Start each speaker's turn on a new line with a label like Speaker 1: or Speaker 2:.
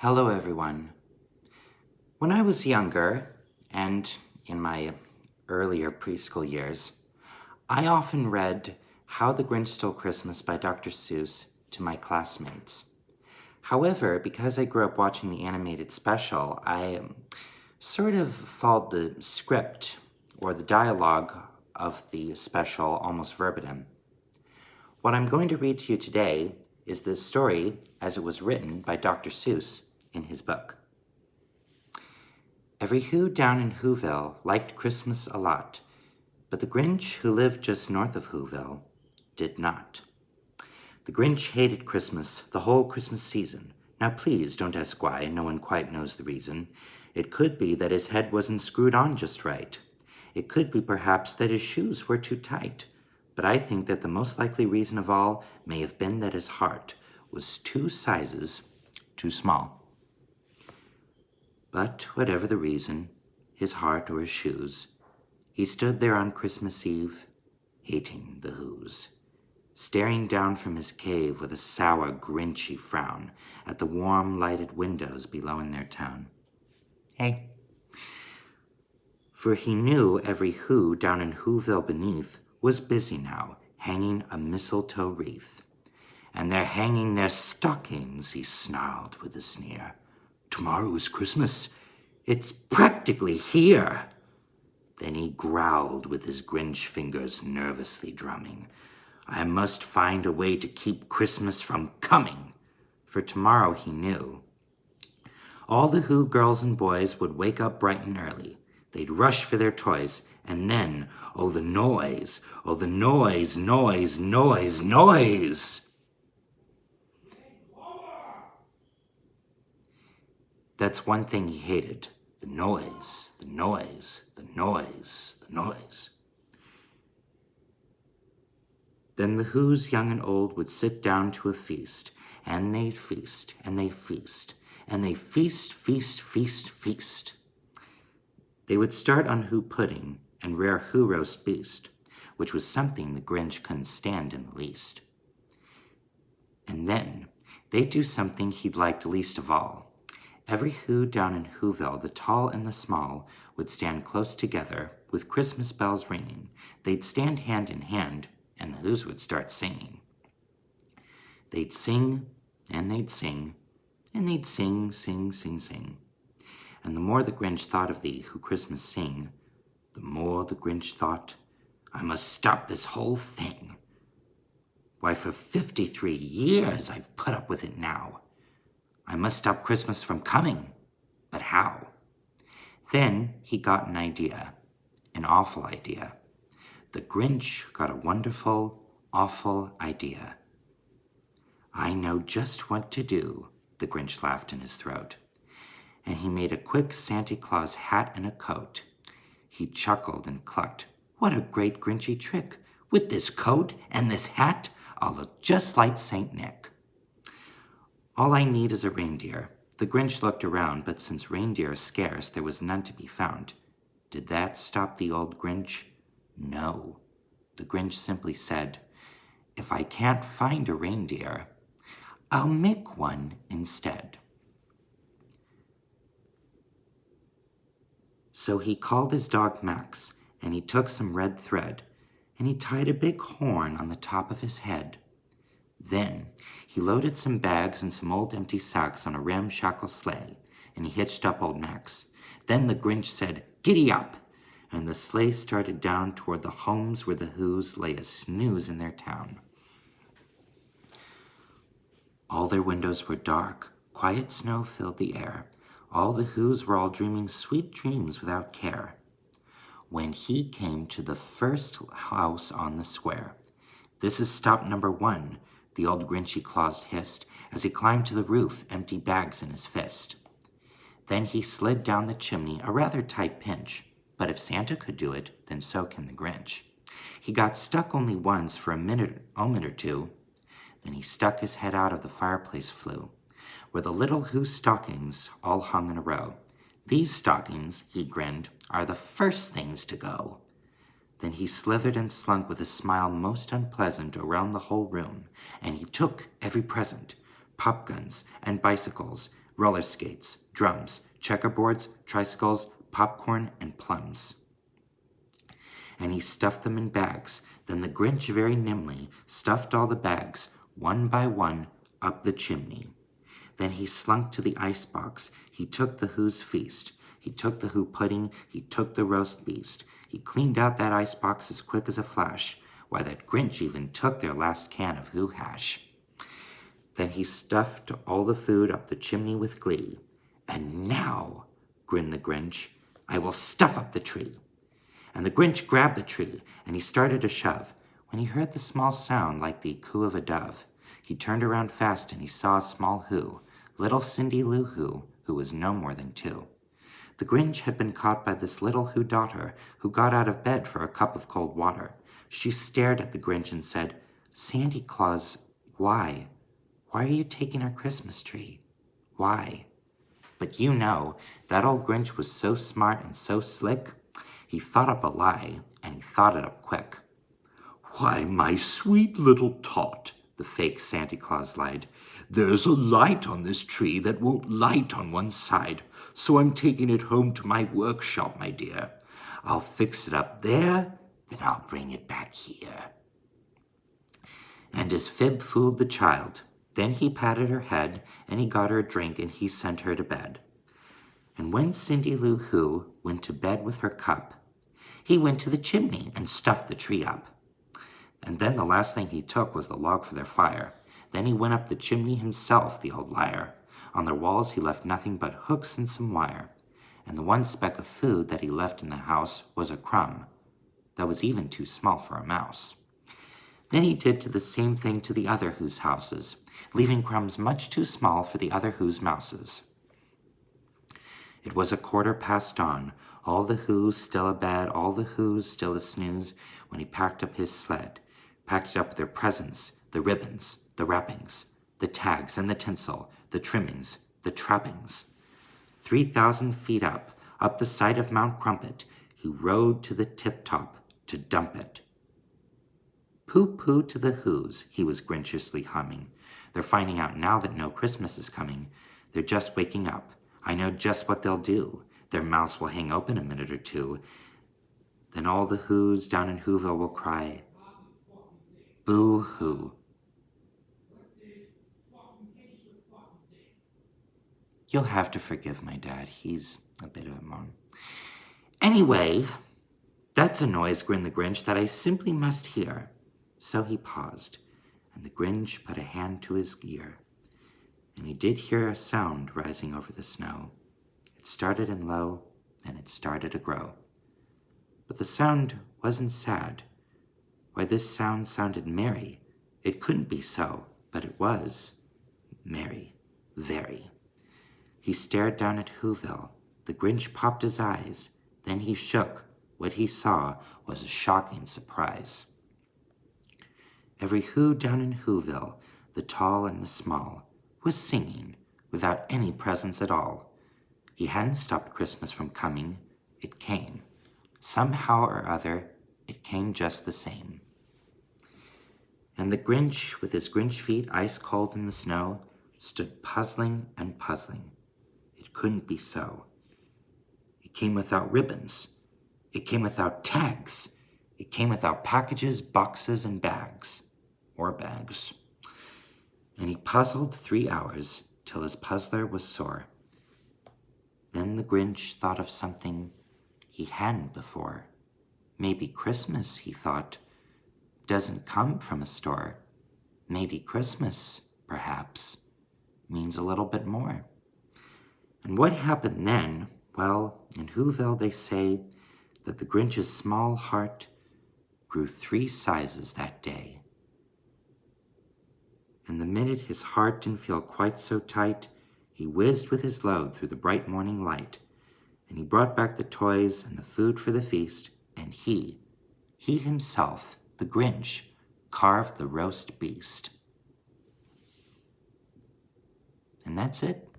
Speaker 1: Hello, everyone. When I was younger, and in my earlier preschool years, I often read How the Grinch Stole Christmas by Dr. Seuss to my classmates. However, because I grew up watching the animated special, I sort of followed the script or the dialogue of the special almost verbatim. What I'm going to read to you today is the story as it was written by Dr. Seuss in his book. Every Who down in Whoville liked Christmas a lot, but the Grinch, who lived just north of Whoville, did not. The Grinch hated Christmas the whole Christmas season. Now please don't ask why, no one quite knows the reason. It could be that his head wasn't screwed on just right. It could be perhaps that his shoes were too tight. But I think that the most likely reason of all may have been that his heart was 2 sizes too small. But whatever the reason, his heart or his shoes, he stood there on Christmas Eve, hating the Whos, staring down from his cave with a sour, Grinchy frown at the warm, lighted windows below in their town. Hey. For he knew every Who down in Whoville beneath was busy now, hanging a mistletoe wreath. And they're hanging their stockings, he snarled with a sneer. Tomorrow is Christmas. It's practically here. Then he growled with his Grinch fingers nervously drumming. I must find a way to keep Christmas from coming. For tomorrow, he knew, all the Who girls and boys would wake up bright and early. They'd rush for their toys, and then, oh, the noise, noise, noise. That's one thing he hated, the noise. Then the Whos, young and old, would sit down to a feast, and they'd feast, and they feast, and they feast. They would start on Who pudding and rare Who roast beast, which was something the Grinch couldn't stand in the least. And then they'd do something he'd liked least of all. Every Who down in Whoville, the tall and the small, would stand close together, with Christmas bells ringing. They'd stand hand in hand, and the Whos would start singing. They'd sing, and they'd sing, and they'd sing. And the more the Grinch thought of the Who Christmas sing, the more the Grinch thought, I must stop this whole thing. Why, for 53 years I've put up with it now. I must stop Christmas from coming. But how? Then he got an idea, an awful idea. The Grinch got a wonderful, awful idea. I know just what to do, the Grinch laughed in his throat. And he made a quick Santa Claus hat and a coat. He chuckled and clucked. What a great Grinchy trick! With this coat and this hat, I'll look just like Saint Nick. All I need is a reindeer. The Grinch looked around, but since reindeer are scarce, there was none to be found. Did that stop the old Grinch? No. The Grinch simply said, if I can't find a reindeer, I'll make one instead. So he called his dog Max, and he took some red thread, and he tied a big horn on the top of his head. Then he loaded some bags and some old empty sacks on a ramshackle sleigh, and he hitched up old Max. Then the Grinch said, giddy up, and the sleigh started down toward the homes where the Whos lay a snooze in their town. All their windows were dark, quiet snow filled the air. All the Whos were all dreaming sweet dreams without care. When he came to the first house on the square, this is stop number 1, the old Grinchy Claus hissed, as he climbed to the roof, empty bags in his fist. Then he slid down the chimney, a rather tight pinch, but if Santa could do it, then so can the Grinch. He got stuck only once for a moment or two, then he stuck his head out of the fireplace flue, where the little Who stockings all hung in a row. These stockings, he grinned, are the first things to go. Then he slithered and slunk with a smile most unpleasant around the whole room, and he took every present, pop guns and bicycles, roller skates, drums, checkerboards, tricycles, popcorn, and plums. And he stuffed them in bags. Then the Grinch very nimbly stuffed all the bags, one by one, up the chimney. Then he slunk to the icebox. He took the Who's feast. He took the Who pudding. He took the roast beast. He cleaned out that icebox as quick as a flash. Why, that Grinch even took their last can of Who hash. Then he stuffed all the food up the chimney with glee. And now, grinned the Grinch, I will stuff up the tree. And the Grinch grabbed the tree, and he started to shove. When he heard the small sound like the coo of a dove, he turned around fast, and he saw a small Who, little Cindy Lou who was no more than 2. The Grinch had been caught by this little Who daughter, who got out of bed for a cup of cold water. She stared at the Grinch and said, Santa Claus, why? Why are you taking our Christmas tree? Why? But you know, that old Grinch was so smart and so slick, he thought up a lie, and he thought it up quick. Why, my sweet little tot, the fake Santa Claus lied, there's a light on this tree that won't light on one side, so I'm taking it home to my workshop, my dear. I'll fix it up there, then I'll bring it back here. And his fib fooled the child. Then he patted her head, and he got her a drink, and he sent her to bed. And when Cindy Lou Who went to bed with her cup, he went to the chimney and stuffed the tree up. And then the last thing he took was the log for their fire. Then he went up the chimney himself, the old liar. On their walls he left nothing but hooks and some wire. And the one speck of food that he left in the house was a crumb that was even too small for a mouse. Then he did the same thing to the other Who's houses, leaving crumbs much too small for the other Who's mouses. It was 1/4 on, all the Who's still abed, all the Who's still a snooze, when he packed up his sled, packed it up with their presents, the ribbons, the wrappings, the tags and the tinsel, the trimmings, the trappings. 3,000 feet up the side of Mount Crumpet, he rode to the tip-top to dump it. Pooh-pooh to the Who's, he was grinchiously humming. They're finding out now that no Christmas is coming. They're just waking up. I know just what they'll do. Their mouths will hang open a minute or two. Then all the Who's down in Whoville will cry, boo-hoo. You'll have to forgive my dad. He's a bit of a moan. Anyway, that's a noise, grinned the Grinch, that I simply must hear. So he paused, and the Grinch put a hand to his ear, and he did hear a sound rising over the snow. It started in low, and it started to grow. But the sound wasn't sad. Why, this sound sounded merry. It couldn't be so, but it was merry, very. He stared down at Whoville. The Grinch popped his eyes. Then he shook. What he saw was a shocking surprise. Every Who down in Whoville, the tall and the small, was singing without any presents at all. He hadn't stopped Christmas from coming. It came. Somehow or other, it came just the same. And the Grinch, with his Grinch feet ice cold in the snow, stood puzzling and puzzling. It couldn't be so. It came without ribbons. It came without tags. It came without packages, boxes, and bags. Or bags. And he puzzled 3 hours till his puzzler was sore. Then the Grinch thought of something he hadn't before. Maybe Christmas, he thought, doesn't come from a store. Maybe Christmas, perhaps, means a little bit more. And what happened then? Well, in Whoville they say that the Grinch's small heart grew 3 sizes that day. And the minute his heart didn't feel quite so tight, he whizzed with his load through the bright morning light, and he brought back the toys and the food for the feast, and he himself, the Grinch, carved the roast beast. And that's it.